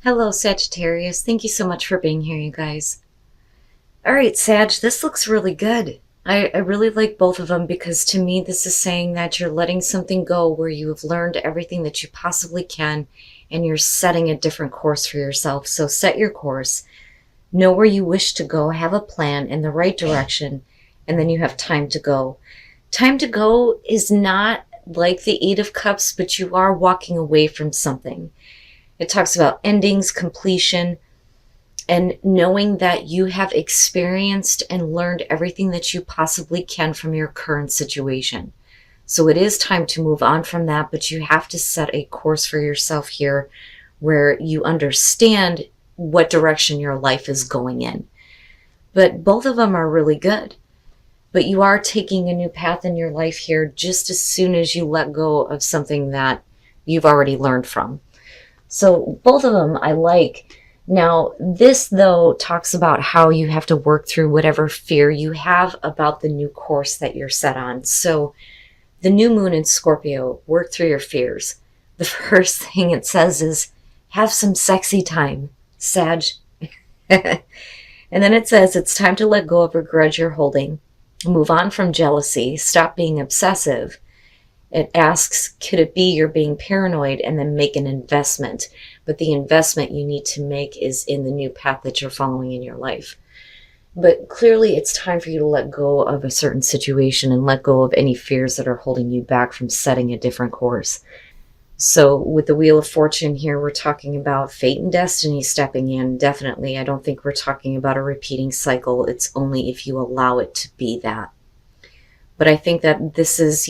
Hello, Sagittarius. Thank you so much for being here, you guys. All right, Sag, this looks really good. I really like both of them because to me, this is saying that you're letting something go where you have learned everything that you possibly can and you're setting a different course for yourself. So set your course, know where you wish to go, have a plan in the right direction, and then you have time to go. Time to go is not like the Eight of Cups, but you are walking away from something. It talks about endings, completion, and knowing that you have experienced and learned everything that you possibly can from your current situation. So it is time to move on from that, but you have to set a course for yourself here where you understand what direction your life is going in. But both of them are really good. But you are taking a new path in your life here just as soon as you let go of something that you've already learned from. So both of them I like. Now, this though talks about how you have to work through whatever fear you have about the new course that you're set on. So the new moon in Scorpio, work through your fears. The first thing it says is have some sexy time, Sag. And then it says it's time to let go of a grudge you're holding, move on from jealousy, stop being obsessive. It asks, could it be you're being paranoid, and then make an investment? But the investment you need to make is in the new path that you're following in your life. But clearly it's time for you to let go of a certain situation and let go of any fears that are holding you back from setting a different course. So with the Wheel of Fortune here, we're talking about fate and destiny stepping in. Definitely. I don't think we're talking about a repeating cycle. It's only if you allow it to be that. But I think that this is,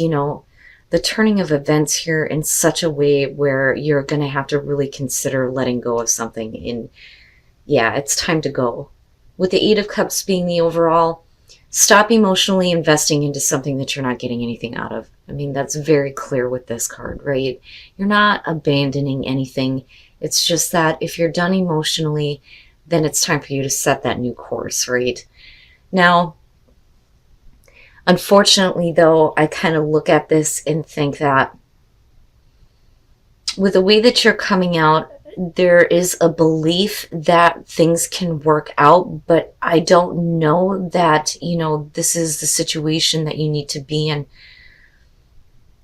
the turning of events here in such a way where you're going to have to really consider letting go of something. And yeah, it's time to go. With the Eight of Cups being the overall, stop emotionally investing into something that you're not getting anything out of. I mean, that's very clear with this card, right? You're not abandoning anything. It's just that if you're done emotionally, then it's time for you to set that new course, right? Now, unfortunately, though, I kind of look at this and think that with the way that you're coming out, there is a belief that things can work out, but I don't know that, this is the situation that you need to be in.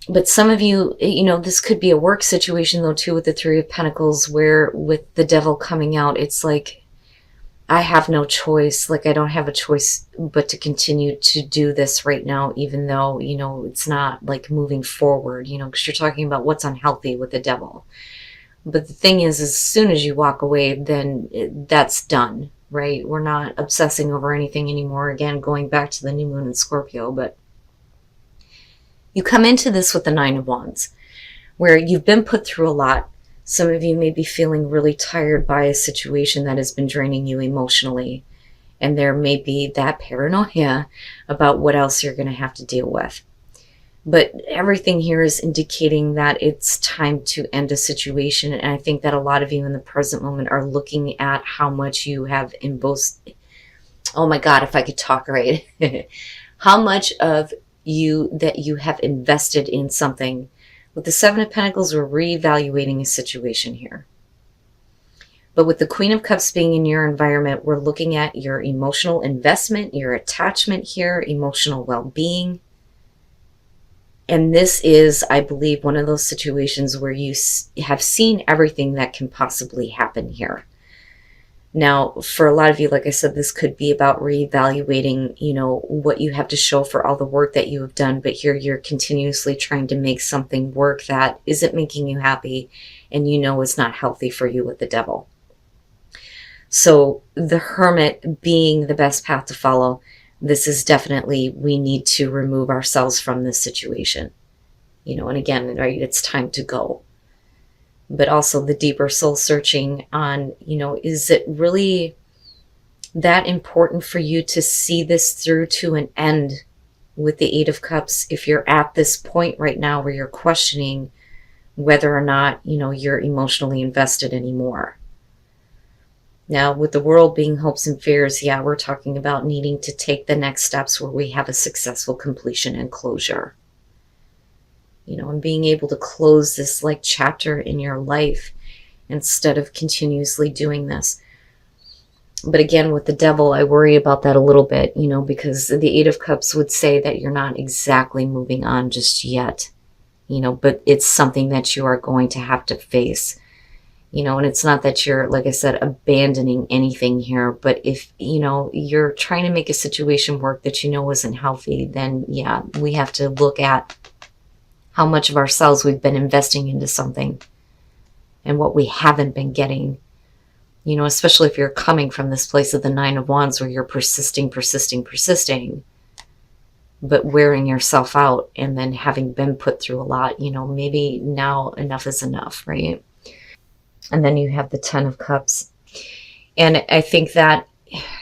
But some of you, this could be a work situation, though, too, with the Three of Pentacles, where with the Devil coming out, it's like, I have no choice. Like, I don't have a choice but to continue to do this right now, even though, it's not like moving forward, because you're talking about what's unhealthy with the Devil. But the thing is, as soon as you walk away, then that's done, right? We're not obsessing over anything anymore. Again, going back to the new moon in Scorpio, but you come into this with the Nine of Wands, where you've been put through a lot. Some of you may be feeling really tired by a situation that has been draining you emotionally. And there may be that paranoia about what else you're going to have to deal with. But everything here is indicating that it's time to end a situation. And I think that a lot of you in the present moment are looking at how much you have in both. Oh my God, if I could talk right. How much of you that you have invested in something. With the Seven of Pentacles, we're reevaluating a situation here. But with the Queen of Cups being in your environment, we're looking at your emotional investment, your attachment here, emotional well-being. And this is, I believe, one of those situations where you have seen everything that can possibly happen here. Now, for a lot of you, like I said, this could be about reevaluating, what you have to show for all the work that you have done. But here you're continuously trying to make something work that isn't making you happy and is not healthy for you with the Devil. So the Hermit being the best path to follow, this is definitely, we need to remove ourselves from this situation. And again, right, it's time to go. But also the deeper soul searching on, is it really that important for you to see this through to an end with the Eight of Cups? If you're at this point right now where you're questioning whether or not, you're emotionally invested anymore. Now, with the World being hopes and fears, yeah, we're talking about needing to take the next steps where we have a successful completion and closure. And being able to close this like chapter in your life instead of continuously doing this. But again, with the devil, I worry about that a little bit, you know, because the Eight of Cups would say that you're not exactly moving on just yet, you know, but it's something that you are going to have to face, you know, and it's not that you're, like I said, abandoning anything here, but if, you know, you're trying to make a situation work that you know isn't healthy, then yeah, we have to look at how much of ourselves we've been investing into something and what we haven't been getting. You know, especially if you're coming from this place of the Nine of Wands where you're persisting, but wearing yourself out and then having been put through a lot, you know, maybe now enough is enough, right? And then you have the Ten of Cups. And I think that,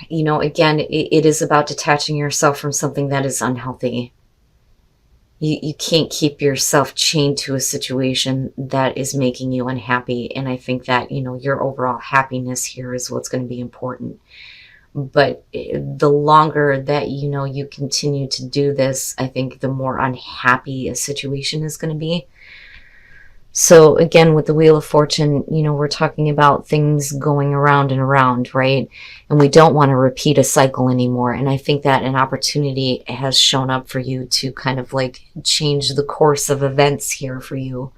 you know, again, it is about detaching yourself from something that is unhealthy. You can't keep yourself chained to a situation that is making you unhappy. And I think that, you know, your overall happiness here is what's going to be important. But the longer that, you know, you continue to do this, I think the more unhappy a situation is going to be. So again, with the Wheel of Fortune, you know, we're talking about things going around and around, right? And we don't want to repeat a cycle anymore. And I think that an opportunity has shown up for you to kind of like change the course of events here for you,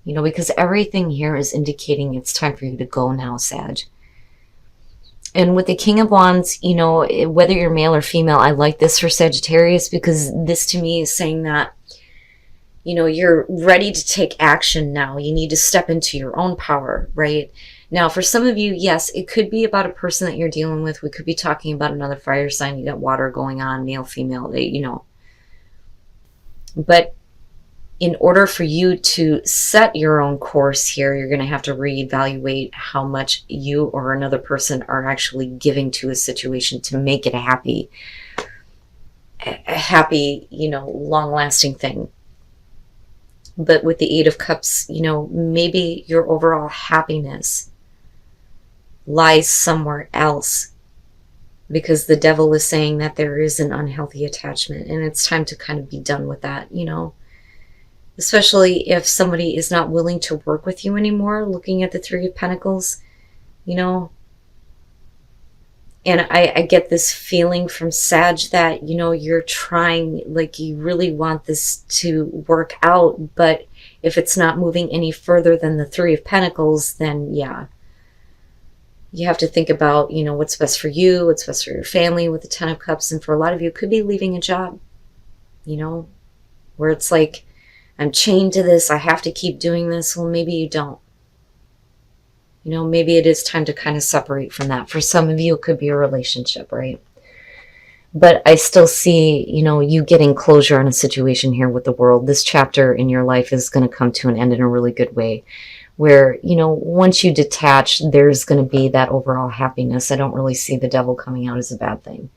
you know, because everything here is indicating it's time for you to go now, Sag. And with the King of Wands, you know, whether you're male or female, I like this for Sagittarius because this to me is saying that, you know, you're ready to take action now. You need to step into your own power, right? Now, for some of you, yes, it could be about a person that you're dealing with. We could be talking about another fire sign. You got water going on, male, female, you know. But in order for you to set your own course here, you're going to have to reevaluate how much you or another person are actually giving to a situation to make it a happy, you know, long-lasting thing. But with the Eight of Cups, you know, maybe your overall happiness lies somewhere else because the devil is saying that there is an unhealthy attachment and it's time to kind of be done with that, you know, especially if somebody is not willing to work with you anymore, looking at the Three of Pentacles, you know. And I get this feeling from Sag that, you know, you're trying, like you really want this to work out, but if it's not moving any further than the Three of Pentacles, then yeah, you have to think about, you know, what's best for you, what's best for your family with the Ten of Cups. And for a lot of you, it could be leaving a job, you know, where it's like, I'm chained to this, I have to keep doing this. Well, maybe you don't. You know, maybe it is time to kind of separate from that. For some of you, it could be a relationship, right? But I still see, you know, you getting closure on a situation here with the World. This chapter in your life is going to come to an end in a really good way. Where, you know, once you detach, there's going to be that overall happiness. I don't really see the devil coming out as a bad thing.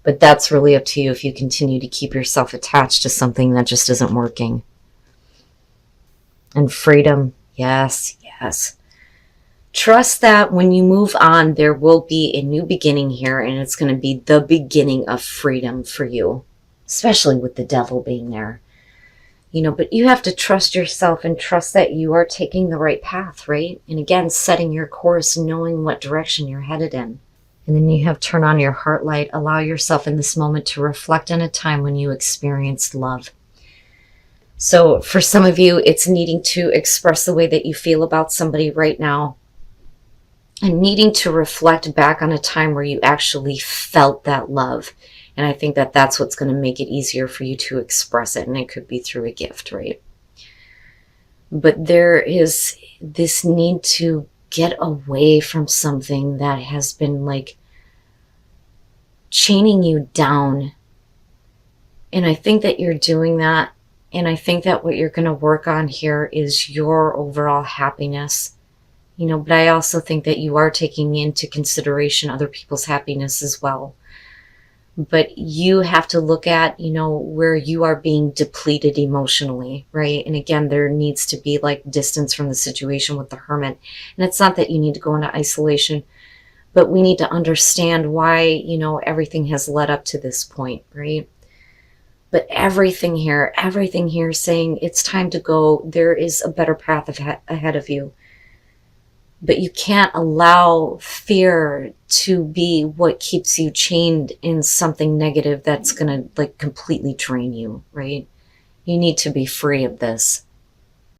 But that's really up to you if you continue to keep yourself attached to something that just isn't working. And freedom, yes, yes. Trust that when you move on, there will be a new beginning here, and it's going to be the beginning of freedom for you, especially with the devil being there. You know, but you have to trust yourself and trust that you are taking the right path, right? And again, setting your course, knowing what direction you're headed in. And then you have turn on your heart light. Allow yourself in this moment to reflect on a time when you experienced love. So for some of you, it's needing to express the way that you feel about somebody right now. And needing to reflect back on a time where you actually felt that love. And I think that that's what's going to make it easier for you to express it. And it could be through a gift, right? But there is this need to get away from something that has been like chaining you down. And I think that you're doing that. And I think that what you're going to work on here is your overall happiness. You know, but I also think that you are taking into consideration other people's happiness as well. But you have to look at, you know, where you are being depleted emotionally, right? And again, there needs to be like distance from the situation with the Hermit. And it's not that you need to go into isolation, but we need to understand why, you know, everything has led up to this point, right? But everything here is saying it's time to go. There is a better path ahead of you. But you can't allow fear to be what keeps you chained in something negative that's going to like completely drain you, right? You need to be free of this.